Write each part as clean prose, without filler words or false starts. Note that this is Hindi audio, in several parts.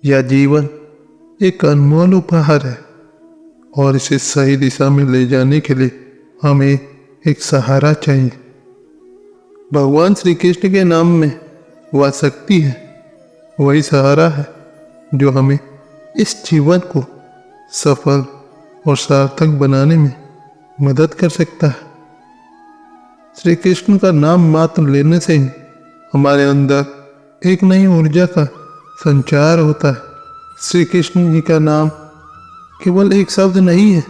यह जीवन एक अनमोल उपहार है और इसे सही दिशा में ले जाने के लिए हमें एक सहारा चाहिए। भगवान श्री कृष्ण के नाम में वह शक्ति है, वही सहारा है जो हमें इस जीवन को सफल और सार्थक बनाने में मदद कर सकता है। श्री कृष्ण का नाम मात्र लेने से ही हमारे अंदर एक नई ऊर्जा का संचार होता है। श्री कृष्ण जी का नाम केवल एक शब्द नहीं है,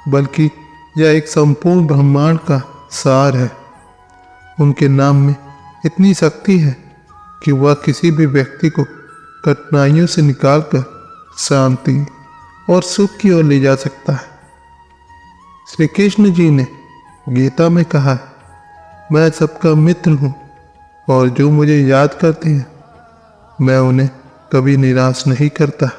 बल्कि यह एक संपूर्ण ब्रह्मांड का सार है। उनके नाम में इतनी शक्ति है कि वह किसी भी व्यक्ति को कठिनाइयों से निकालकर शांति और सुख की ओर ले जा सकता है। श्री कृष्ण जी ने गीता में कहा, मैं सबका मित्र हूँ और जो मुझे याद करते हैं मैं उन्हें कभी निराश नहीं करता।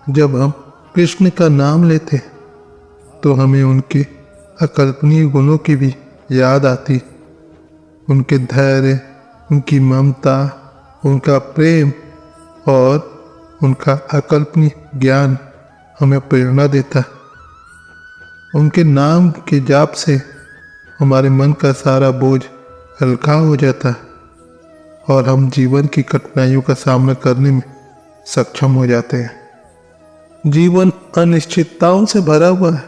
जब हम कृष्ण का नाम लेते तो हमें उनके अकल्पनीय गुणों की भी याद आती। उनके धैर्य, उनकी ममता, उनका प्रेम और उनका अकल्पनीय ज्ञान हमें प्रेरणा देता है। उनके नाम के जाप से हमारे मन का सारा बोझ हल्का हो जाता है और हम जीवन की कठिनाइयों का सामना करने में सक्षम हो जाते हैं। जीवन अनिश्चितताओं से भरा हुआ है।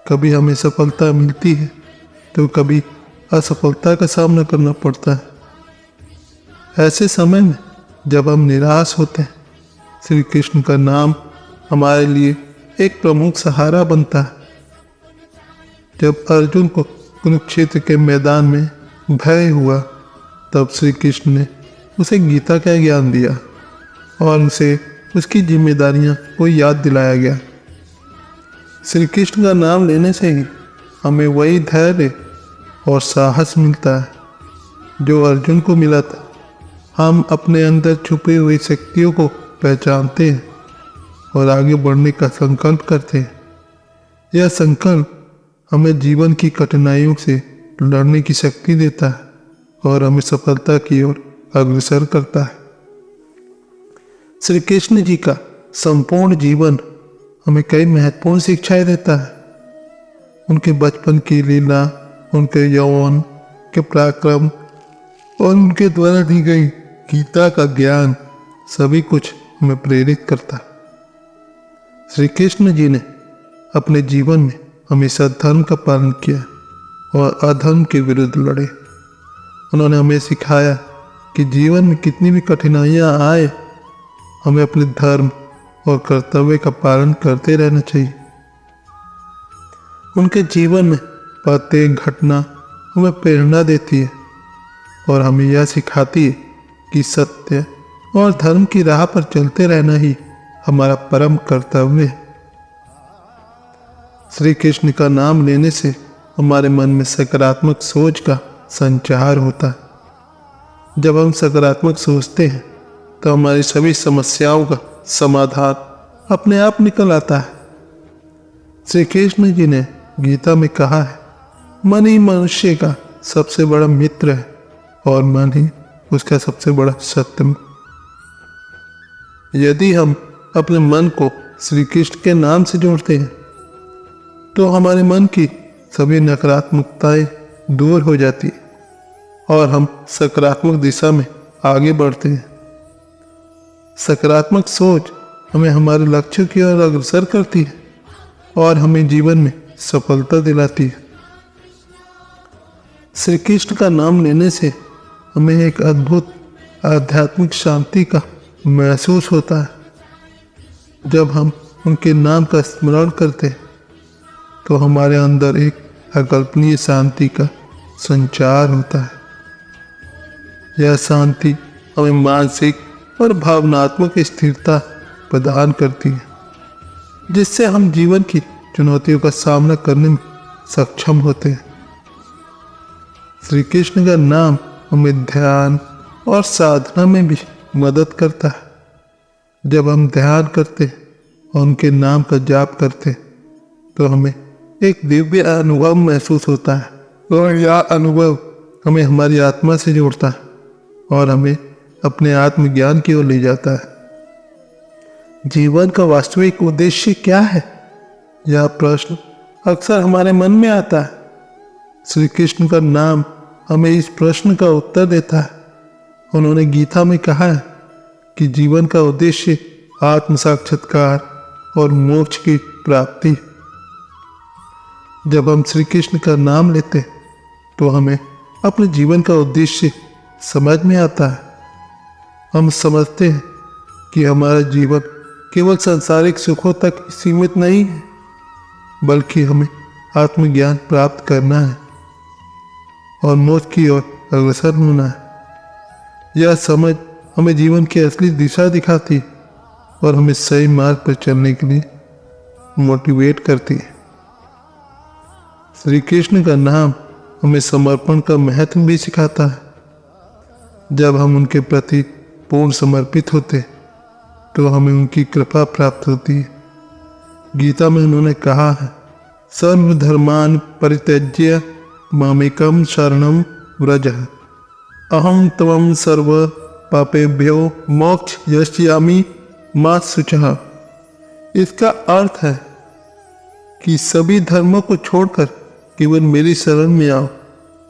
कभी हमें सफलता मिलती है तो कभी असफलता का सामना करना पड़ता है। ऐसे समय में जब हम निराश होते हैं, श्री कृष्ण का नाम हमारे लिए एक प्रमुख सहारा बनता है। जब अर्जुन को कुरुक्षेत्र के मैदान में भय हुआ, तब श्री कृष्ण ने उसे गीता का ज्ञान दिया और उसे उसकी जिम्मेदारियां को याद दिलाया गया। श्री कृष्ण का नाम लेने से ही हमें वही धैर्य और साहस मिलता है जो अर्जुन को मिला था। हम अपने अंदर छुपी हुई शक्तियों को पहचानते हैं और आगे बढ़ने का संकल्प करते हैं। यह संकल्प हमें जीवन की कठिनाइयों से लड़ने की शक्ति देता है और हमें सफलता की ओर अग्रसर करता है। श्री कृष्ण जी का संपूर्ण जीवन हमें कई महत्वपूर्ण शिक्षाएं देता है। उनके बचपन की लीला, उनके यौवन के पराक्रम और उनके द्वारा दी गई गीता का ज्ञान सभी कुछ हमें प्रेरित करता है। श्री कृष्ण जी ने अपने जीवन में हमेशा धर्म का पालन किया और अधर्म के विरुद्ध लड़े। उन्होंने हमें सिखाया कि जीवन में कितनी भी कठिनाइयां आए, हमें अपने धर्म और कर्तव्य का पालन करते रहना चाहिए। उनके जीवन में प्रत्येक घटना हमें प्रेरणा देती है और हमें यह सिखाती है कि सत्य और धर्म की राह पर चलते रहना ही हमारा परम कर्तव्य है। श्री कृष्ण का नाम लेने से हमारे मन में सकारात्मक सोच का संचार होता है। जब हम सकारात्मक सोचते हैं तो हमारी सभी समस्याओं का समाधान अपने आप निकल आता है। श्री कृष्ण जी ने गीता में कहा है, मन ही मनुष्य का सबसे बड़ा मित्र है और मन ही उसका सबसे बड़ा शत्रु। यदि हम अपने मन को श्री कृष्ण के नाम से जोड़ते हैं तो हमारे मन की सभी नकारात्मकताएं दूर हो जाती है और हम सकारात्मक दिशा में आगे बढ़ते हैं। सकारात्मक सोच हमें हमारे लक्ष्यों की ओर अग्रसर करती है और हमें जीवन में सफलता दिलाती है। श्री कृष्ण का नाम लेने से हमें एक अद्भुत आध्यात्मिक शांति का महसूस होता है। जब हम उनके नाम का स्मरण करते हैं तो हमारे अंदर एक अकल्पनीय शांति का संचार होता है। यह शांति हमें मानसिक और भावनात्मक स्थिरता प्रदान करती है, जिससे हम जीवन की चुनौतियों का सामना करने में सक्षम होते हैं। श्री कृष्ण का नाम हमें ध्यान और साधना में भी मदद करता है। जब हम ध्यान करते और उनके नाम का जाप करते तो हमें एक दिव्य अनुभव महसूस होता है और यह अनुभव हमें हमारी आत्मा से जोड़ता है और हमें अपने आत्मज्ञान की ओर ले जाता है। जीवन का वास्तविक उद्देश्य क्या है? यह प्रश्न अक्सर हमारे मन में आता है। श्री कृष्ण का नाम हमें इस प्रश्न का उत्तर देता है। उन्होंने गीता में कहा है कि जीवन का उद्देश्य आत्म साक्षात्कार और मोक्ष की प्राप्ति। जब हम श्री कृष्ण का नाम लेते तो हमें अपने जीवन का उद्देश्य समझ में आता है। हम समझते हैं कि हमारा जीवन केवल सांसारिक सुखों तक सीमित नहीं है, बल्कि हमें आत्मज्ञान प्राप्त करना है और मोक्ष की ओर अग्रसर होना है। यह समझ हमें जीवन की असली दिशा दिखाती और हमें सही मार्ग पर चलने के लिए मोटिवेट करती है। श्री कृष्ण का नाम हमें समर्पण का महत्व भी सिखाता है। जब हम उनके प्रति पूर्ण समर्पित होते तो हमें उनकी कृपा प्राप्त होती है। गीता में उन्होंने कहा है, सर्वधर्मान् परित्यज्य मामेकं शरणं व्रज अहं त्वं सर्व पापेभ्यो मोक्ष यस्यामि मा शुचः। इसका अर्थ है कि सभी धर्मों को छोड़कर केवल मेरी शरण में आओ,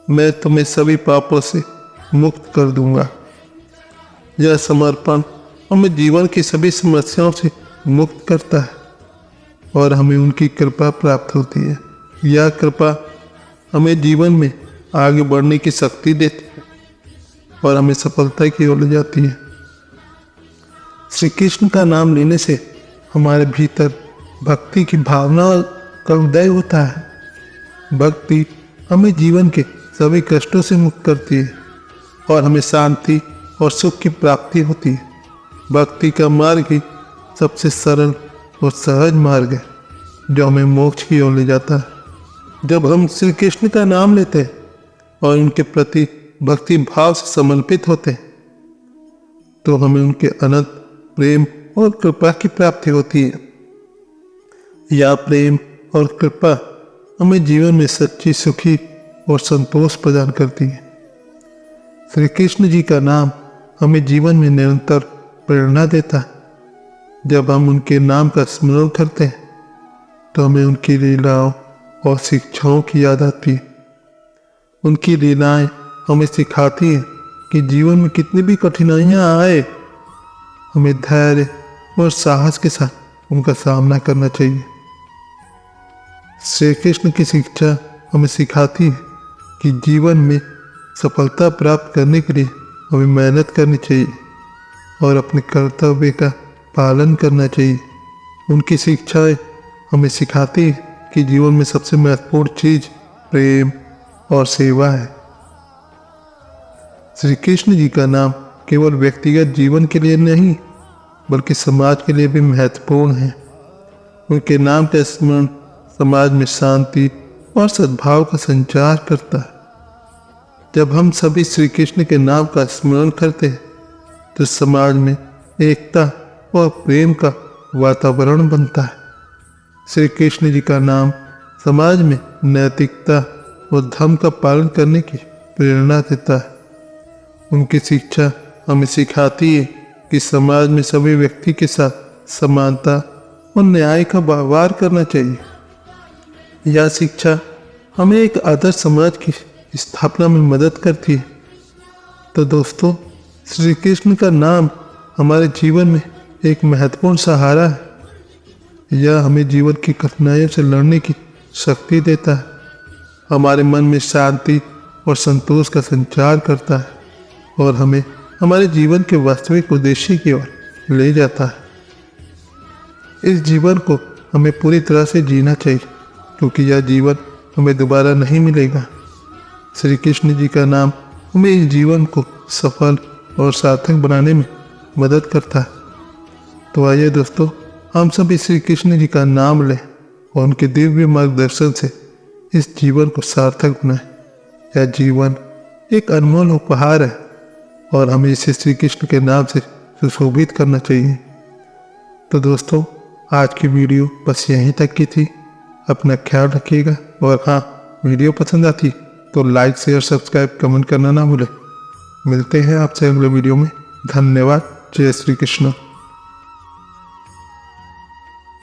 मैं तुम्हें सभी पापों से मुक्त कर दूंगा। यह समर्पण हमें जीवन की सभी समस्याओं से मुक्त करता है और हमें उनकी कृपा प्राप्त होती है। यह कृपा हमें जीवन में आगे बढ़ने की शक्ति देती है और हमें सफलता की ओर ले जाती है। श्री कृष्ण का नाम लेने से हमारे भीतर भक्ति की भावना का उदय होता है। भक्ति हमें जीवन के सभी कष्टों से मुक्त करती है और हमें शांति और सुख की प्राप्ति होती है। भक्ति का मार्ग ही सबसे सरल और सहज मार्ग है जो हमें मोक्ष की ओर ले जाता है। जब हम श्री कृष्ण का नाम लेते हैं और उनके प्रति भक्ति भाव से समर्पित होते हैं तो हमें उनके अनंत प्रेम और कृपा की प्राप्ति होती है। यह प्रेम और कृपा हमें जीवन में सच्ची सुखी और संतोष प्रदान करती है। श्री कृष्ण जी का नाम हमें जीवन में निरंतर प्रेरणा देता है। जब हम उनके नाम का स्मरण करते हैं तो हमें उनकी लीलाओं और शिक्षाओं की याद आती है। उनकी लीलाएं हमें सिखाती हैं कि जीवन में कितनी भी कठिनाइयां आए, हमें धैर्य और साहस के साथ उनका सामना करना चाहिए। श्री कृष्ण की शिक्षा हमें सिखाती है कि जीवन में सफलता प्राप्त करने के लिए हमें मेहनत करनी चाहिए और अपने कर्तव्य का पालन करना चाहिए। उनकी शिक्षाएं हमें सिखाती है कि जीवन में सबसे महत्वपूर्ण चीज प्रेम और सेवा है। श्री कृष्ण जी का नाम केवल व्यक्तिगत जीवन के लिए नहीं बल्कि समाज के लिए भी महत्वपूर्ण है। उनके नाम का स्मरण समाज में शांति और सद्भाव का संचार करता है। जब हम सभी श्री कृष्ण के नाम का स्मरण करते हैं तो समाज में एकता और प्रेम का वातावरण बनता है। श्री कृष्ण जी का नाम समाज में नैतिकता और धर्म का पालन करने की प्रेरणा देता है। उनकी शिक्षा हमें सिखाती है कि समाज में सभी व्यक्ति के साथ समानता और न्याय का व्यवहार करना चाहिए। यह शिक्षा हमें एक आदर्श समाज की स्थापना में मदद करती है। तो दोस्तों, श्री कृष्ण का नाम हमारे जीवन में एक महत्वपूर्ण सहारा है। यह हमें जीवन की कठिनाइयों से लड़ने की शक्ति देता है, हमारे मन में शांति और संतोष का संचार करता है और हमें हमारे जीवन के वास्तविक उद्देश्य की ओर ले जाता है। इस जीवन को हमें पूरी तरह से जीना चाहिए क्योंकि यह जीवन हमें दोबारा नहीं मिलेगा। श्री कृष्ण जी का नाम हमें इस जीवन को सफल और सार्थक बनाने में मदद करता है। तो आइए दोस्तों, हम सभी श्री कृष्ण जी का नाम लें और उनके दिव्य मार्गदर्शन से इस जीवन को सार्थक बनाएं। यह जीवन एक अनमोल उपहार है और हमें इसे श्री कृष्ण के नाम से सुशोभित करना चाहिए। तो दोस्तों, आज की वीडियो बस यहीं तक की थी। अपना ख्याल रखिएगा और हाँ, वीडियो पसंद आती तो लाइक शेयर सब्सक्राइब कमेंट करना ना भूलें। मिलते हैं आपसे अगले वीडियो में। धन्यवाद। जय श्री कृष्ण।